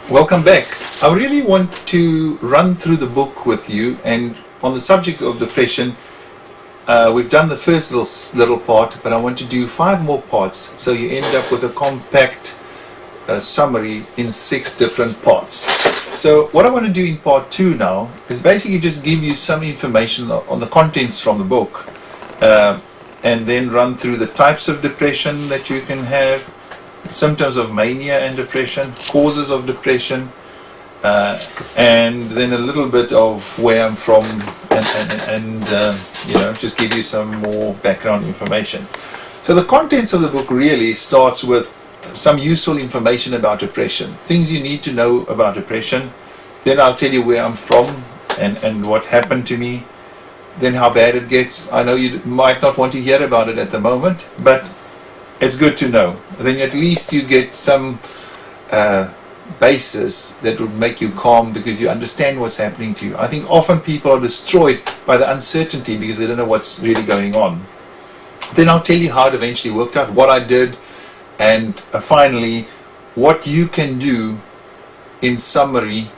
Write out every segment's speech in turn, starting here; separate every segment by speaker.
Speaker 1: Welcome back. I really want to run through the book with you, and on the subject of depression, we've done the first little part, but I want to do 5 more parts, so you end up with a compact summary in 6 different parts. So what I want to do in part 2 now is basically just give you some information on the contents from the book, and then run through the types of depression that you can have, symptoms of mania and depression, causes of depression, and then a little bit of where I'm from, and just give you some more background information. So the contents of the book really starts with some useful information about depression, things you need to know about depression. Then I'll tell you where I'm from and what happened to me, then how bad it gets. I know you might not want to hear about it at the moment, but it's good to know. Then at least you get some basis that will make you calm because you understand what's happening to you. I think often people are destroyed by the uncertainty because they don't know what's really going on. Then I'll tell you how it eventually worked out, what I did, and finally what you can do in summary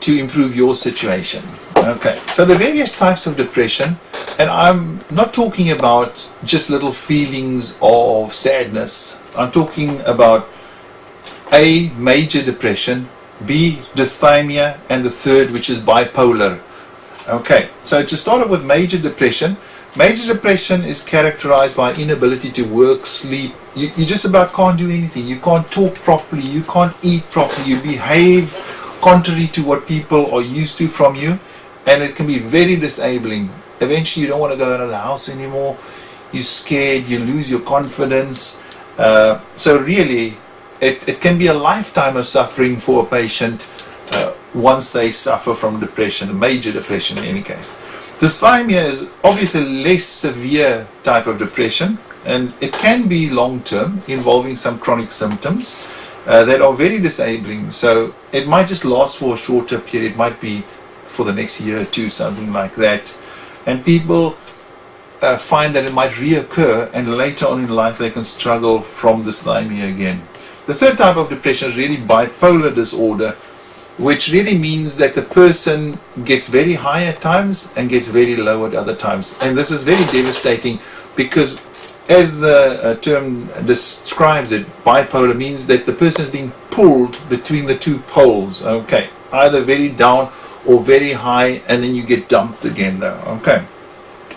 Speaker 1: to improve your situation. Okay, so the various types of depression, and I'm not talking about just little feelings of sadness. I'm talking about A, major depression, B, dysthymia, and the third, which is bipolar. Okay, so to start off with major depression is characterized by inability to work, sleep. You just about can't do anything. You can't talk properly, you can't eat properly, you behave contrary to what people are used to from you, and it can be very disabling. Eventually you don't want to go out of the house anymore, you're scared, you lose your confidence. So really it can be a lifetime of suffering for a patient once they suffer from depression, major depression in any case. Dysthymia is obviously a less severe type of depression, and it can be long-term, involving some chronic symptoms that are very disabling. So it might just last for a shorter period, it might be for the next year or two, something like that. And people find that it might reoccur, and later on in life they can struggle from dysthymia again. The third type of depression is really bipolar disorder, which really means that the person gets very high at times and gets very low at other times. And this is very devastating because, as the term describes it, bipolar means that the person is being pulled between the two poles. Okay, either very down or very high, and then you get dumped again though. Okay,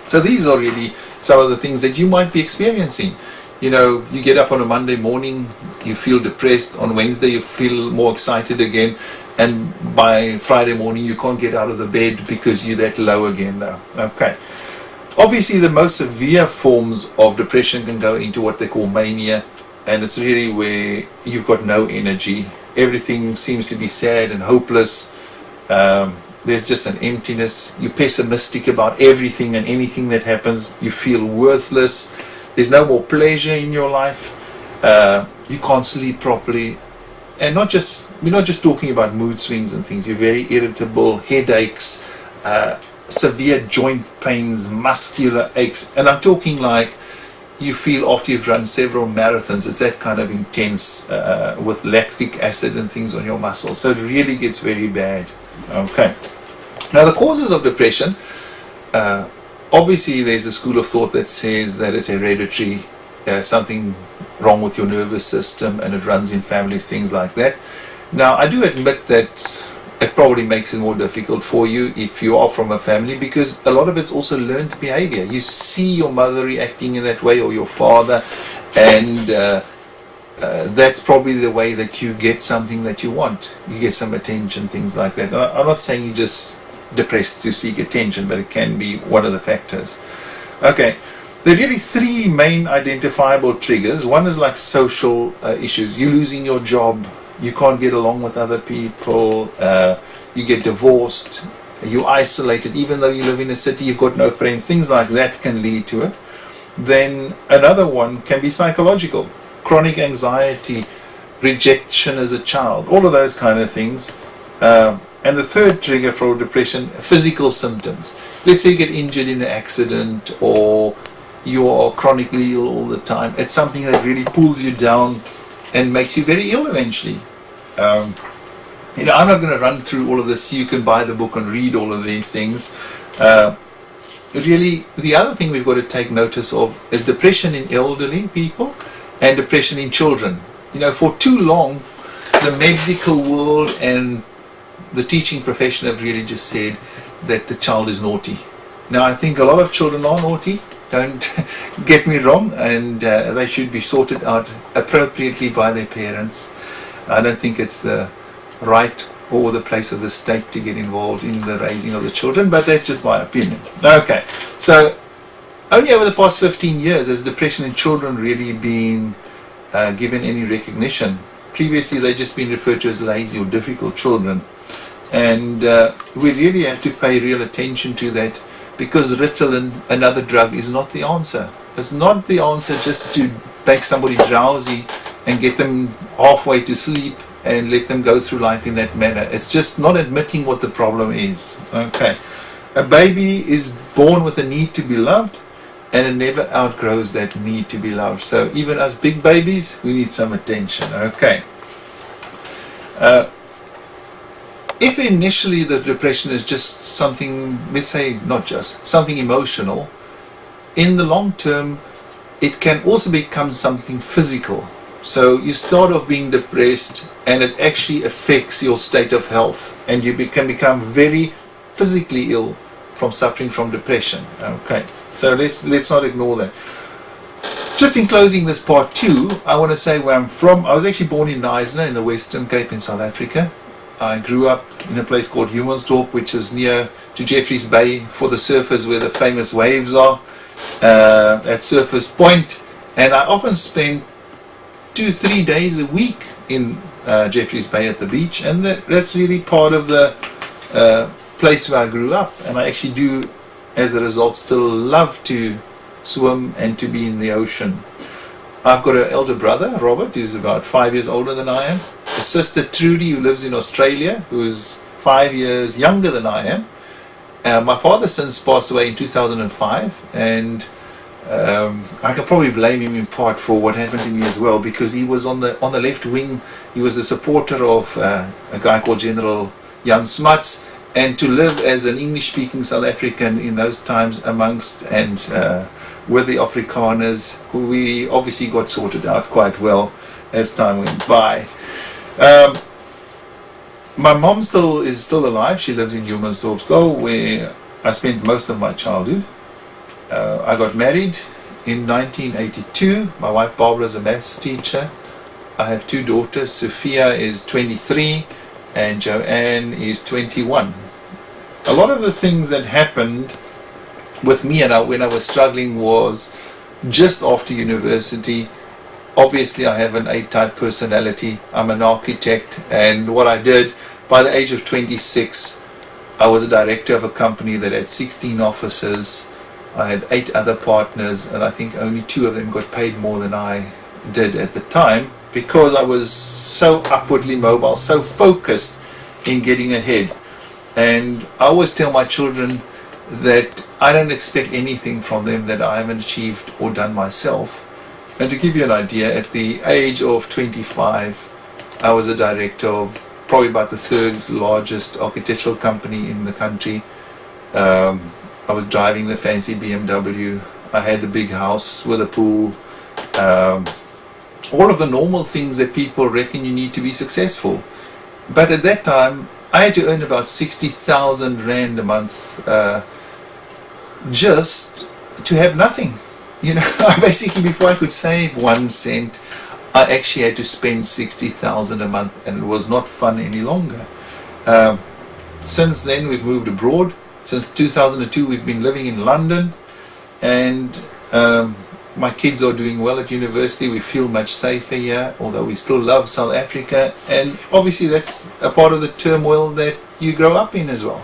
Speaker 1: so these are really some of the things that you might be experiencing. You know, you get up on a Monday morning, you feel depressed. On Wednesday you feel more excited again, and by Friday morning you can't get out of the bed because you're that low again though. Okay, obviously the most severe forms of depression can go into what they call mania, and it's really where you've got no energy, everything seems to be sad and hopeless. There's just an emptiness, you're pessimistic about everything and anything that happens, you feel worthless, there's no more pleasure in your life, you can't sleep properly, and we're not just talking about mood swings and things, you're very irritable, headaches, severe joint pains, muscular aches, and I'm talking like you feel after you've run several marathons, it's that kind of intense, with lactic acid and things on your muscles, so it really gets very bad. Okay, now the causes of depression, obviously there's a school of thought that says that it's hereditary, something wrong with your nervous system and it runs in families, things like that. Now I do admit that it probably makes it more difficult for you if you are from a family, because a lot of it's also learned behavior. You see your mother reacting in that way, or your father, and that's probably the way that you get something that you want. You get some attention, things like that. I'm not saying you're just depressed to seek attention, but it can be one of the factors. Okay, there are really 3 main identifiable triggers. One is like social issues. You're losing your job, you can't get along with other people, you get divorced, you're isolated, even though you live in a city, you've got no friends, things like that can lead to it. Then another one can be psychological. Chronic anxiety, rejection as a child, all of those kind of things. And the third trigger for depression, physical symptoms. Let's say you get injured in an accident, or you are chronically ill all the time. It's something that really pulls you down and makes you very ill eventually. I'm not going to run through all of this. You can buy the book and read all of these things. Really, the other thing we've got to take notice of is depression in elderly people and depression in children. For too long, the medical world and the teaching profession have really just said that the child is naughty. Now, I think a lot of children are naughty, don't get me wrong, and they should be sorted out appropriately by their parents. I don't think it's the right or the place of the state to get involved in the raising of the children, but that's just my opinion. Okay, so only over the past 15 years has depression in children really been given any recognition. Previously, they've just been referred to as lazy or difficult children, and we really have to pay real attention to that, because Ritalin, another drug, is not the answer. It's not the answer just to make somebody drowsy and get them halfway to sleep and let them go through life in that manner. It's just not admitting what the problem is. Okay, a baby is born with a need to be loved, and it never outgrows that need to be loved. So even as big babies, we need some attention. Okay. If initially the depression is just something, let's say not just, something emotional, in the long term it can also become something physical. So you start off being depressed and it actually affects your state of health, and you can become very physically ill from suffering from depression. Okay, so let's not ignore that. Just in closing this part 2, I want to say where I'm from. I was actually born in Knysna in the Western Cape in South Africa. I grew up in a place called Humansdorp, which is near to Jeffreys Bay, for the surfers, where the famous waves are at Surfers Point, and I often spent 2-3 days a week in Jeffreys Bay at the beach, and that's really part of the place where I grew up, and I actually do, as a result, still love to swim and to be in the ocean. I've got an elder brother, Robert, who's about 5 years older than I am, a sister, Trudy, who lives in Australia, who's 5 years younger than I am. My father since passed away in 2005, and I can probably blame him in part for what happened to me as well, because he was on the left wing. He was a supporter of a guy called General Jan Smuts, and to live as an English-speaking South African in those times amongst and with the Afrikaners, who we obviously got sorted out quite well as time went by. My mom is still alive. She lives in Humansdorp still, where I spent most of my childhood. I got married in 1982. My wife Barbara is a maths teacher. I have 2 daughters. Sophia is 23 and Joanne is 21. A lot of the things that happened with me and when I was struggling was just after university. Obviously, I have an A-type personality. I'm an architect, and what I did, by the age of 26, I was a director of a company that had 16 offices. I had 8 other partners, and I think only 2 of them got paid more than I did at the time, because I was so upwardly mobile, so focused in getting ahead. And I always tell my children that I don't expect anything from them that I haven't achieved or done myself. And to give you an idea, at the age of 25, I was a director of probably about the 3rd largest architectural company in the country. I was driving the fancy BMW. I had the big house with a pool. All of the normal things that people reckon you need to be successful. But at that time, I had to earn about 60,000 Rand a month just to have nothing. Basically, before I could save 1 cent, I actually had to spend 60,000 a month, and it was not fun any longer. Since then, we've moved abroad. Since 2002, we've been living in London, and my kids are doing well at university. We feel much safer here, although we still love South Africa, and obviously that's a part of the turmoil that you grow up in as well.